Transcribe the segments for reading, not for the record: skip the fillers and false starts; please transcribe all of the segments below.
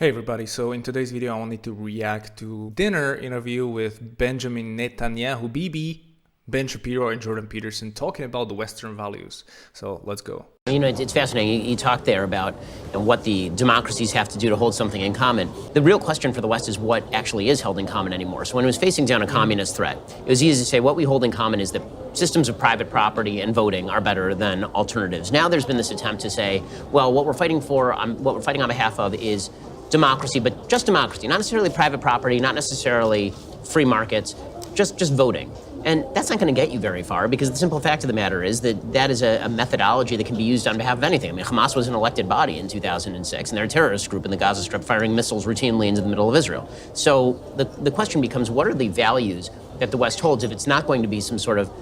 Hey everybody, so in today's video I wanted to react to dinner interview with Benjamin Netanyahu, BB, Ben Shapiro and Jordan Peterson talking about the Western values. So let's go. You know, it's fascinating. You talked there about what the democracies have to do to hold something in common. The real question for the West is what actually is held in common anymore. So when it was facing down a communist threat, it was easy to say what we hold in common is that systems of private property and voting are better than alternatives. Now there's been this attempt to say, well, what we're fighting for, what we're fighting on behalf of is democracy, but just democracy, not necessarily private property, not necessarily free markets, just voting. And that's not going to get you very far, because the simple fact of the matter is that that is a methodology that can be used on behalf of anything. I mean, Hamas was an elected body in 2006, and they're a terrorist group in the Gaza Strip firing missiles routinely into the middle of Israel. So the question becomes, what are the values that the West holds if it's not going to be some sort of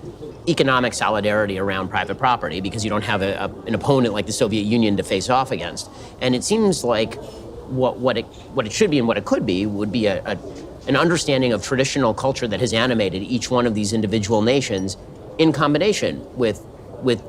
economic solidarity around private property, because you don't have an opponent like the Soviet Union to face off against? And it seems like what it should be and what it could be would be an understanding of traditional culture that has animated each one of these individual nations in combination with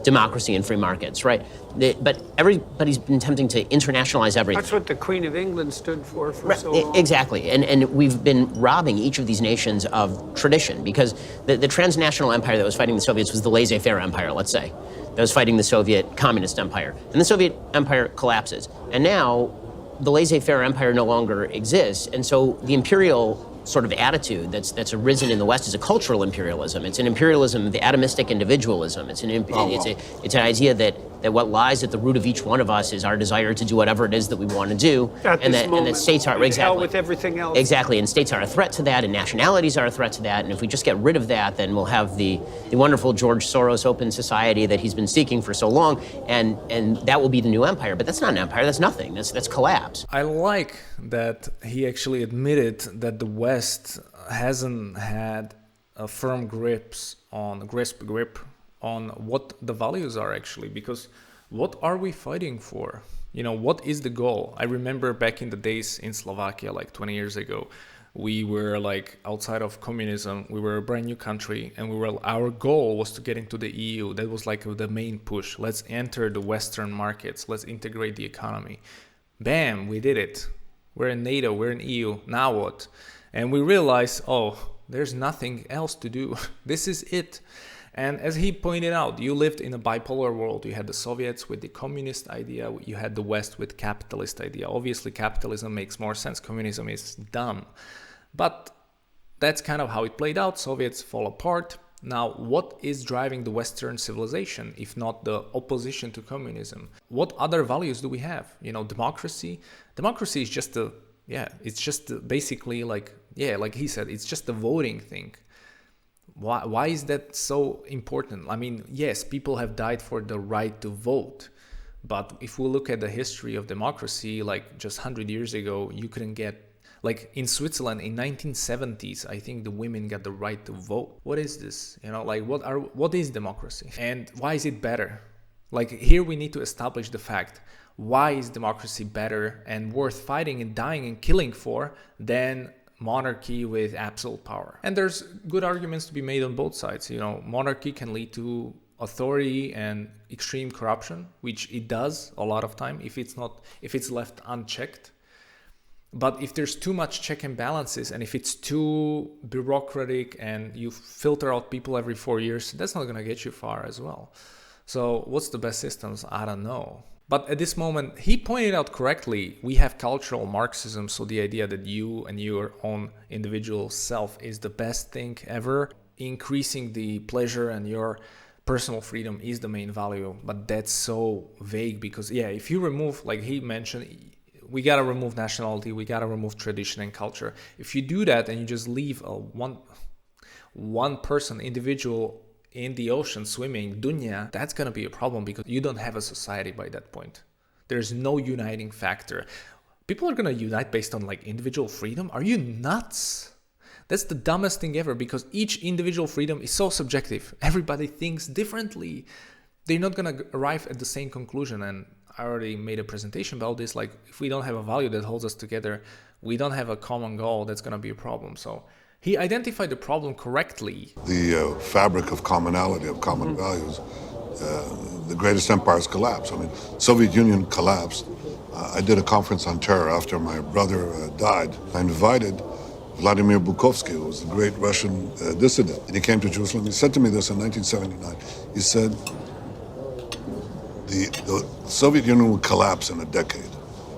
democracy and free markets, right? But everybody's been attempting to internationalize everything. That's what the Queen of England stood for so long. Exactly, and we've been robbing each of these nations of tradition, because the transnational empire that was fighting the Soviets was the laissez-faire empire, let's say, that was fighting the Soviet communist empire. And the Soviet empire collapses, and now the laissez-faire empire no longer exists, and so the imperial sort of attitude that's arisen in the West is a cultural imperialism. It's an imperialism of the atomistic individualism. It's an idea that what lies at the root of each one of us is our desire to do whatever it is that we want to do, and that states are hell with everything else. Exactly, and states are a threat to that, and nationalities are a threat to that. And if we just get rid of that, then we'll have the wonderful George Soros open society that he's been seeking for so long, and that will be the new empire. But that's not an empire. That's nothing. That's collapse. I like that he actually admitted that the West hasn't had a firm grip on what the values are actually, because what are we fighting for? You know, what is the goal? I remember back in the days in Slovakia, like 20 years ago, we were like outside of communism. We were a brand new country, and our goal was to get into the EU. That was like the main push. Let's enter the Western markets. Let's integrate the economy. Bam, we did it. We're in NATO, we're in EU. Now what? And we realized, oh, there's nothing else to do. This is it. And as he pointed out, you lived in a bipolar world. You had the Soviets with the communist idea. You had the West with capitalist idea. Obviously, capitalism makes more sense. Communism is dumb. But that's kind of how it played out. Soviets fall apart. Now, what is driving the Western civilization, if not the opposition to communism? What other values do we have? You know, democracy. Democracy is just basically like he said, it's just a voting thing. Why is that so important? I mean, yes, people have died for the right to vote. But if we look at the history of democracy, like just 100 years ago, you couldn't get, like in Switzerland in 1970s, I think the women got the right to vote. What is this? You know, like what is democracy? And why is it better? Like here we need to establish the fact. Why is democracy better and worth fighting and dying and killing for than monarchy with absolute power? And there's good arguments to be made on both sides. You know, monarchy can lead to authority and extreme corruption, which it does a lot of time if it's left unchecked. But if there's too much check and balances, and if it's too bureaucratic and you filter out people every 4 years, that's not going to get you far as well. So what's the best systems? I don't know. But at this moment, he pointed out correctly, we have cultural Marxism, so the idea that you and your own individual self is the best thing ever. Increasing the pleasure and your personal freedom is the main value, but that's so vague because, yeah, if you remove, like he mentioned, we got to remove nationality, we got to remove tradition and culture. If you do that and you just leave one person, individual, in the ocean swimming, dunya, that's going to be a problem because you don't have a society by that point. There's no uniting factor. People are going to unite based on like individual freedom. Are you nuts? That's the dumbest thing ever, because each individual freedom is so subjective. Everybody thinks differently. They're not going to arrive at the same conclusion. And I already made a presentation about this. Like if we don't have a value that holds us together, we don't have a common goal, that's going to be a problem. So he identified the problem correctly. The fabric of commonality, of common values, the greatest empires collapse. I mean, Soviet Union collapsed. I did a conference on terror after my brother died. I invited Vladimir Bukovsky, who was the great Russian dissident. And he came to Jerusalem. He said to me this in 1979. He said, the Soviet Union will collapse in a decade.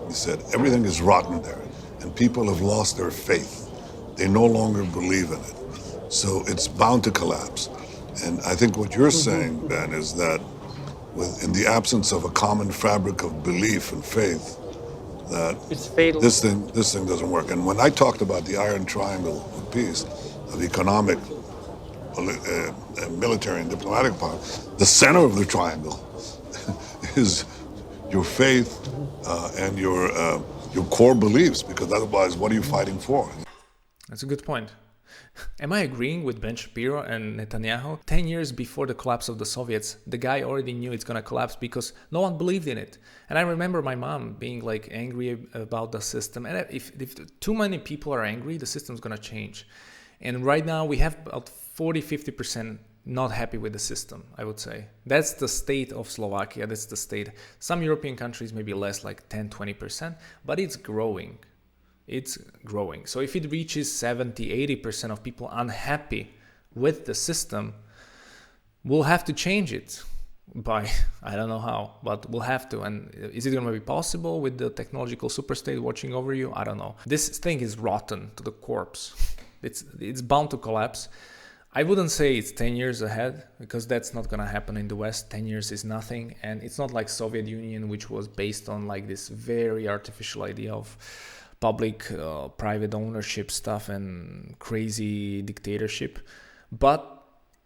He said, everything is rotten there, and people have lost their faith. They no longer believe in it. So it's bound to collapse. And I think what you're saying, Ben, is that in the absence of a common fabric of belief and faith, that It's fatal. this thing doesn't work. And when I talked about the Iron Triangle of peace, of economic, military, and diplomatic power, the center of the triangle is your faith and your core beliefs, because otherwise, what are you fighting for? That's a good point. Am I agreeing with Ben Shapiro and Netanyahu? 10 years before the collapse of the Soviets, the guy already knew it's gonna collapse because no one believed in it. And I remember my mom being like angry about the system. And if too many people are angry, the system's gonna change. And right now we have about 40-50% not happy with the system, I would say. That's the state of Slovakia, that's the state. Some European countries maybe less, like 10-20%, but it's growing. It's growing. So if it reaches 70-80% of people unhappy with the system, we'll have to change it by, I don't know how, but we'll have to. And is it going to be possible with the technological superstate watching over you? I don't know. This thing is rotten to the corpse. It's bound to collapse. I wouldn't say it's 10 years ahead, because that's not going to happen in the West. 10 years is nothing. And it's not like Soviet Union, which was based on like this very artificial idea of public private ownership stuff and crazy dictatorship. But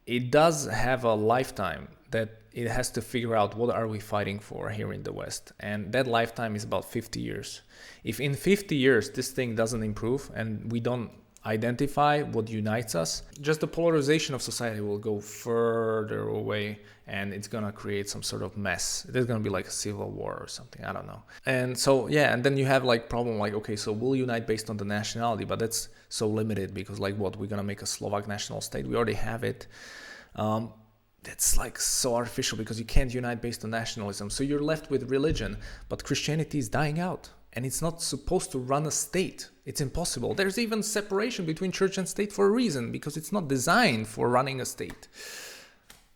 it does have a lifetime that it has to figure out what are we fighting for here in the West. And that lifetime is about 50 years. If in 50 years this thing doesn't improve and we don't identify what unites us, just the polarization of society will go further away, and it's gonna create some sort of mess. There's gonna be like a civil war or something, I don't know. And so and then you have like problem like, okay, so we'll unite based on the nationality, but that's so limited, because like what, we're gonna make a Slovak national state? We already have it. That's like so artificial, because you can't unite based on nationalism. So you're left with religion, but Christianity is dying out. And it's not supposed to run a state. It's impossible. There's even separation between church and state for a reason, because it's not designed for running a state.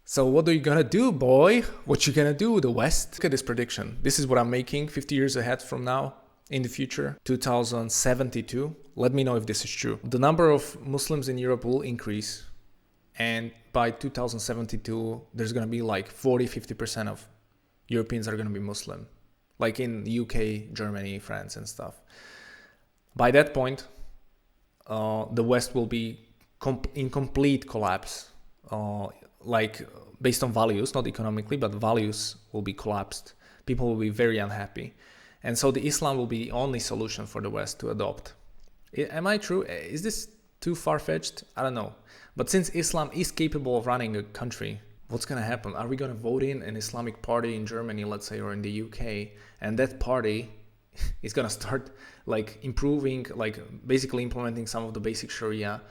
So what are you gonna do, boy? What you gonna do, the West? Look at this prediction. This is what I'm making 50 years ahead from now, in the future, 2072. Let me know if this is true. The number of Muslims in Europe will increase. And by 2072, there's gonna be like 40-50% of Europeans are gonna be Muslim. Like in the UK, Germany, France and stuff. By that point, the West will be in complete collapse. Like based on values, not economically, but values will be collapsed. People will be very unhappy. And so the Islam will be the only solution for the West to adopt. Am I true? Is this too far-fetched? I don't know. But since Islam is capable of running a country, what's going to happen? Are we going to vote in an Islamic party in Germany, let's say, or in the UK, and that party is going to start like improving, like basically implementing some of the basic Sharia,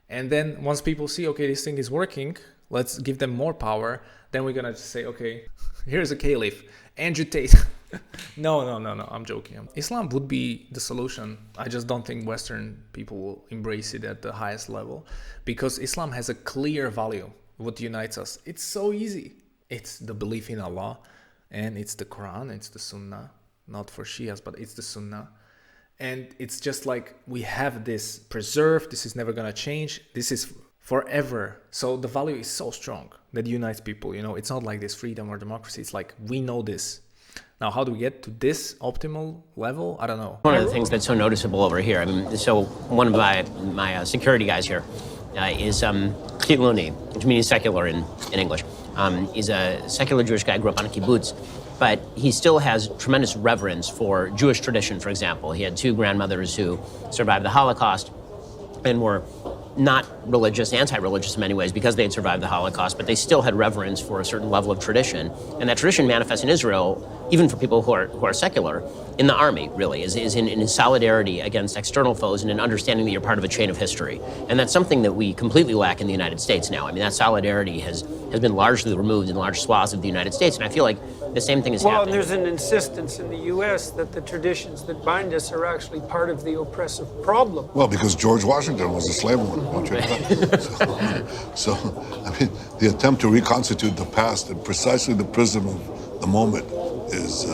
and then once people see, okay, this thing is working, let's give them more power, then we're going to say, okay, here's a caliph, Andrew Tate. No, I'm joking. Islam would be the solution. I just don't think Western people will embrace it at the highest level, because Islam has a clear value. What unites us? It's so easy. It's the belief in Allah, and it's the Quran, it's the Sunnah, not for Shias, but it's the Sunnah. And it's just like we have this preserved, this is never gonna change, this is forever. So the value is so strong that unites people, you know. It's not like this freedom or democracy, it's like we know this. Now, how do we get to this optimal level? I don't know. One of the things that's so noticeable over here, I mean, so one of my security guys here is Chiluni, which means secular in English. He's a secular Jewish guy, grew up on a kibbutz, but he still has tremendous reverence for Jewish tradition, for example. He had two grandmothers who survived the Holocaust and were not religious, anti-religious in many ways because they had survived the Holocaust, but they still had reverence for a certain level of tradition. And that tradition manifests in Israel, even for people who are secular, in the army, really, is in solidarity against external foes and in understanding that you're part of a chain of history. And that's something that we completely lack in the United States now. I mean, that solidarity has been largely removed in large swaths of the United States, and I feel like the same thing is Well, happening. and there's an insistence in the U.S. that the traditions that bind us are actually part of the oppressive problem. Well, because George Washington was a slave owner, don't you know that? So, I mean, the attempt to reconstitute the past in precisely the prism of the moment is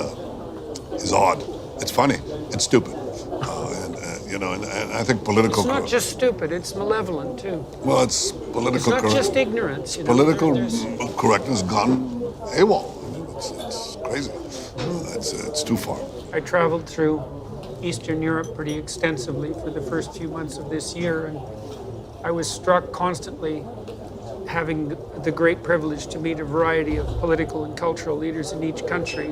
odd. It's funny. It's stupid. And I think political. It's not just stupid, it's malevolent, too. Well, it's It's political. not just ignorance. You know, Political there's- correctness gone AWOL. I mean, it's crazy. It's too far. I traveled through Eastern Europe pretty extensively for the first few months of this year, and I was struck constantly having the great privilege to meet a variety of political and cultural leaders in each country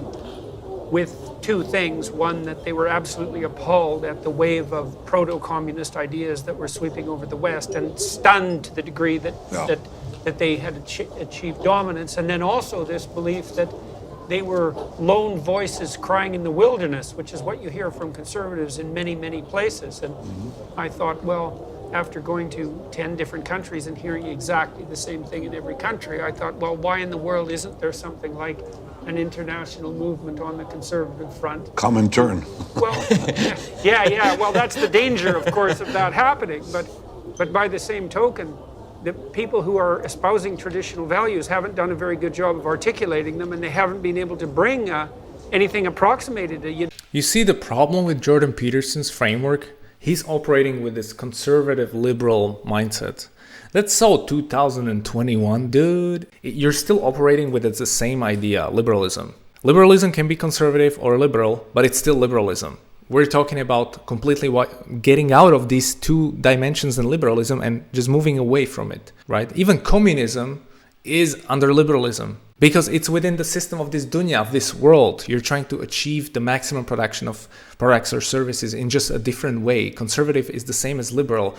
with two things. One, that they were absolutely appalled at the wave of proto-communist ideas that were sweeping over the West and stunned to the degree that Yeah. that they had achieved dominance. And then also this belief that they were lone voices crying in the wilderness, which is what you hear from conservatives in many, many places. And I thought, well, after going to 10 different countries and hearing exactly the same thing in every country, I thought, well, why in the world isn't there something like an international movement on the conservative front? Common turn. Well, yeah. Well, that's the danger, of course, of that happening. But by the same token, the people who are espousing traditional values haven't done a very good job of articulating them, and they haven't been able to bring anything approximated to. You see the problem with Jordan Peterson's framework? He's operating with this conservative liberal mindset. That's so 2021, dude. You're still operating with the same idea, liberalism. Liberalism can be conservative or liberal, but it's still liberalism. We're talking about completely getting out of these two dimensions in liberalism and just moving away from it, right? Even communism is under liberalism because it's within the system of this dunya, of this world. You're trying to achieve the maximum production of products or services in just a different way. Conservative is the same as liberal.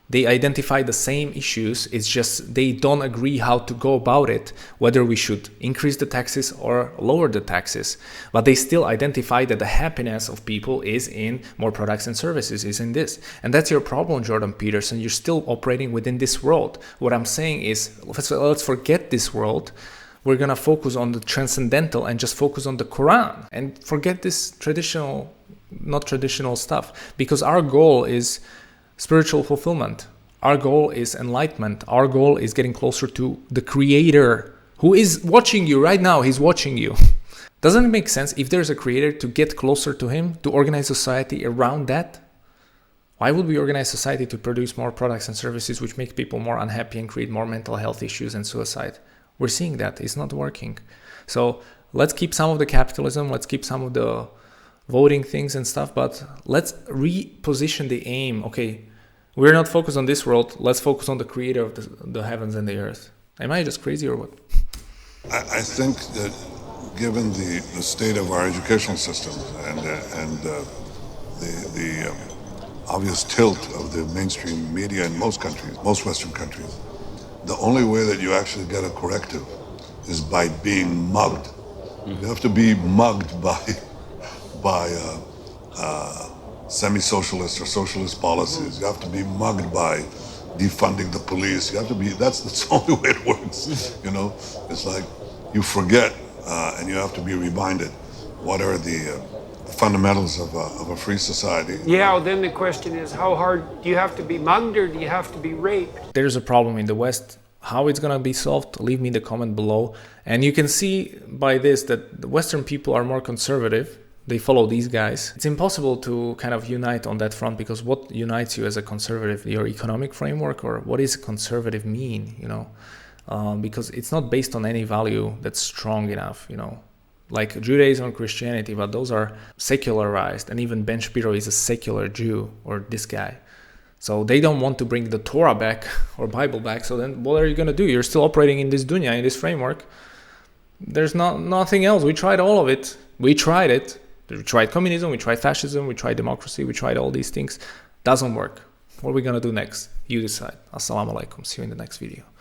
They identify the same issues. It's just they don't agree how to go about it, whether we should increase the taxes or lower the taxes. But they still identify that the happiness of people is in more products and services, is in this. And that's your problem, Jordan Peterson. You're still operating within this world. What I'm saying is, let's forget this world. We're going to focus on the transcendental and just focus on the Quran and forget this not traditional stuff. Because our goal is spiritual fulfillment. Our goal is enlightenment. Our goal is getting closer to the Creator who is watching you right now. He's watching you. Doesn't it make sense if there's a Creator to get closer to Him, to organize society around that? Why would we organize society to produce more products and services which make people more unhappy and create more mental health issues and suicide? We're seeing that it's not working. So let's keep some of the capitalism. Let's keep some of the voting things and stuff, but let's reposition the aim. Okay, we're not focused on this world. Let's focus on the Creator of the heavens and the earth. Am I just crazy or what? I think that given the state of our educational system and the obvious tilt of the mainstream media in most countries, most Western countries, the only way that you actually get a corrective is by being mugged. You have to be mugged by semi-socialist or socialist policies. You have to be mugged by defunding the police. You have to be, that's the only way it works. You know, it's like you forget and you have to be reminded what are the fundamentals of a free society. Yeah, well, then the question is, how hard do you have to be mugged or do you have to be raped? There's a problem in the West. How it's gonna be solved, leave me the comment below. And you can see by this that the Western people are more conservative. They follow these guys. It's impossible to kind of unite on that front because what unites you as a conservative? Your economic framework, or what does conservative mean? You know, because it's not based on any value that's strong enough. You know, like Judaism and Christianity, but those are secularized, and even Ben Shapiro is a secular Jew, or this guy. So they don't want to bring the Torah back or Bible back. So then, what are you gonna do? You're still operating in this dunya, in this framework. There's nothing else. We tried all of it. We tried it. We tried communism, we tried fascism, we tried democracy, we tried all these things. Doesn't work. What are we gonna do next? You decide. Assalamu alaikum. See you in the next video.